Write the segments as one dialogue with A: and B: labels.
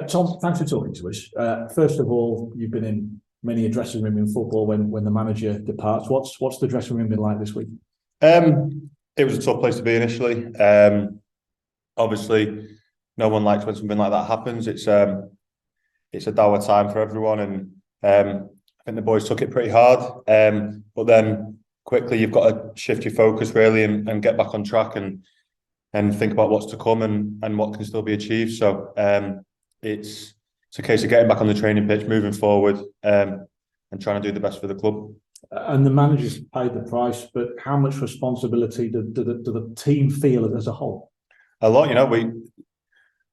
A: Tom, thanks for talking to us. First of all, you've been in many a dressing room in football when the manager departs. What's the dressing room been like this week?
B: It was a tough place to be initially. Obviously, no one likes when something like that happens. It's a dour time for everyone, and I think the boys took it pretty hard. But then quickly, you've got to shift your focus really and get back on track and think about what's to come and what can still be achieved. So it's a case of getting back on the training pitch, moving forward, and trying to do the best for the club.
A: And the managers paid the price, but how much responsibility do the team feel as a whole?
B: A lot,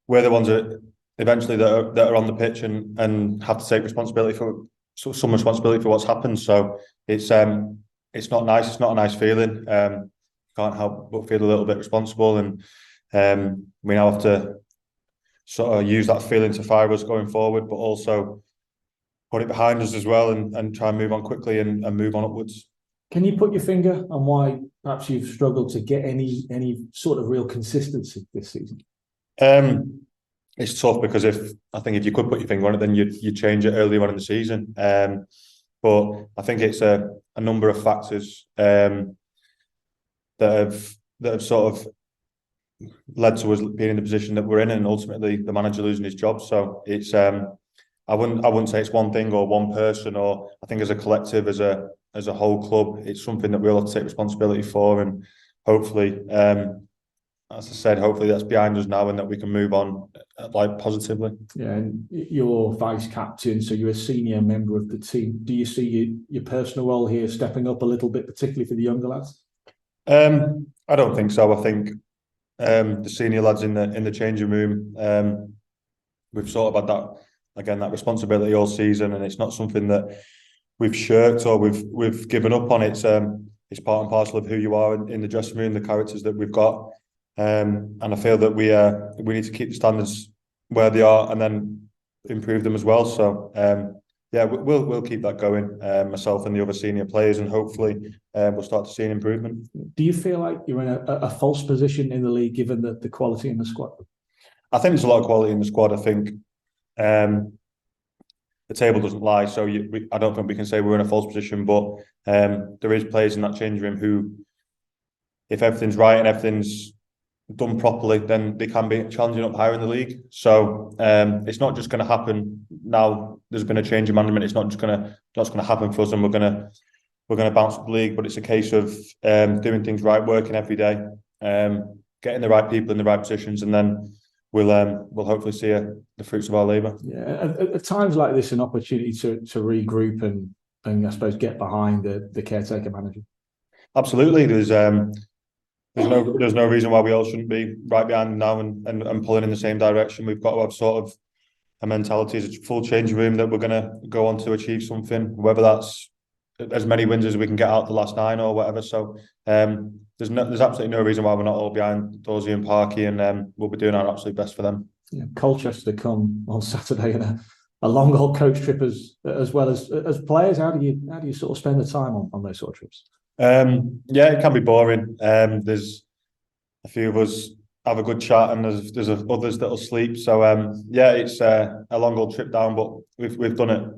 B: we're the ones that eventually that are on the pitch and have to take responsibility for some responsibility for what's happened. So it's not nice. It's not a nice feeling. Can't help but feel a little bit responsible, and we now have to sort of use that feeling to fire us going forward, but also put it behind us as well and try and move on quickly and move on upwards.
A: Can you put your finger on why perhaps you've struggled to get any sort of real consistency this season?
B: It's tough because if you could put your finger on it, then you'd change it earlier on in the season. But I think it's a number of factors that have sort of led to us being in the position that we're in, and ultimately the manager losing his job. So it's I wouldn't say it's one thing or one person, or I think as a collective, as a whole club, it's something that we'll have to take responsibility for, and hopefully, as I said, hopefully that's behind us now and that we can move on positively.
A: Yeah, and you're vice captain, so you're a senior member of the team. Do you see your personal role here stepping up a little bit, particularly for the younger lads?
B: I don't think so. I think the senior lads in the changing room, we've sort of had that responsibility all season, and it's not something that we've shirked or we've given up on. It's part and parcel of who you are in the dressing room, the characters that we've got, and I feel that we need to keep the standards where they are and then improve them as well. So yeah, we'll keep that going, myself and the other senior players, and hopefully we'll start to see an improvement.
A: Do you feel like you're in a false position in the league given the quality in the squad?
B: I think there's a lot of quality in the squad. I think the table doesn't lie, so I don't think we can say we're in a false position, but there is players in that changing room who, if everything's right and everything's done properly, then they can be challenging up higher in the league. So it's not just going to happen now. There's been a change in management. It's not going to happen for us, and we're going to bounce up the league. But it's a case of doing things right, working every day, getting the right people in the right positions, and then we'll hopefully see the fruits of our labour.
A: Yeah, at times like this, an opportunity to regroup and I suppose get behind the caretaker manager.
B: Absolutely, there's no reason why we all shouldn't be right behind now and pulling in the same direction. We've got to have sort of a mentality as a full changing room that we're going to go on to achieve something, whether that's as many wins as we can get out the last 9 or whatever. So there's absolutely no reason why we're not all behind Dorsey and Parky, and we'll be doing our absolute best for them.
A: Yeah, Colchester come on Saturday in a long haul coach trip as well as players. How do you sort of spend the time on those sort of trips?
B: Yeah, it can be boring. There's a few of us have a good chat, and there's others that'll sleep. So yeah, it's a long old trip down, but we've done it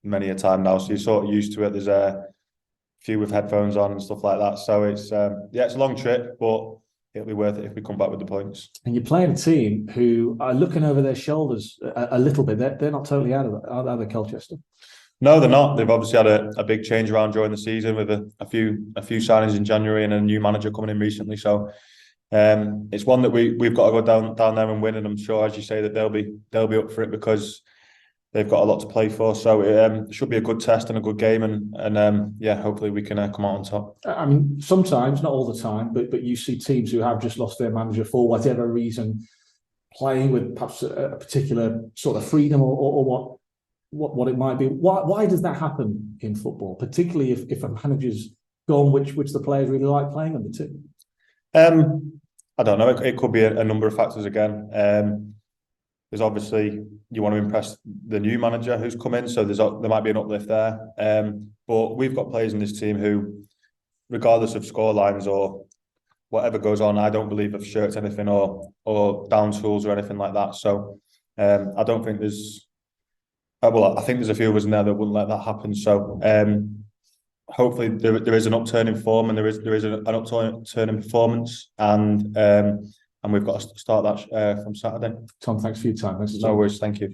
B: many a time now, so you're sort of used to it. There's a few with headphones on and stuff like that. So it's it's a long trip, but it'll be worth it if we come back with the points.
A: And you're playing a team who are looking over their shoulders a little bit. They're not totally out of it, are they, Colchester?
B: No, they're not. They've obviously had a big change around during the season with a few signings in January and a new manager coming in recently. So it's one that we've got to go down there and win. And I'm sure, as you say, that they'll be up for it because they've got a lot to play for. So it should be a good test and a good game. And yeah, hopefully we can come out on top.
A: I mean, sometimes, not all the time, but you see teams who have just lost their manager for whatever reason, playing with perhaps a particular sort of freedom or what it might be. Why does that happen in football, particularly if a manager's gone, which the players really like playing under too?
B: I don't know. It could be a number of factors again. There's obviously, you want to impress the new manager who's come in, so there might be an uplift there. But we've got players in this team who, regardless of scorelines or whatever goes on, I don't believe have shirked anything or down tools or anything like that. So I don't think there's. Well, I think there's a few of us in there that wouldn't let that happen. So hopefully there is an upturn in form, and there is an upturn in performance, and we've got to start that from Saturday.
A: Tom, thanks for your time. Thanks for
B: No worries. Thank you.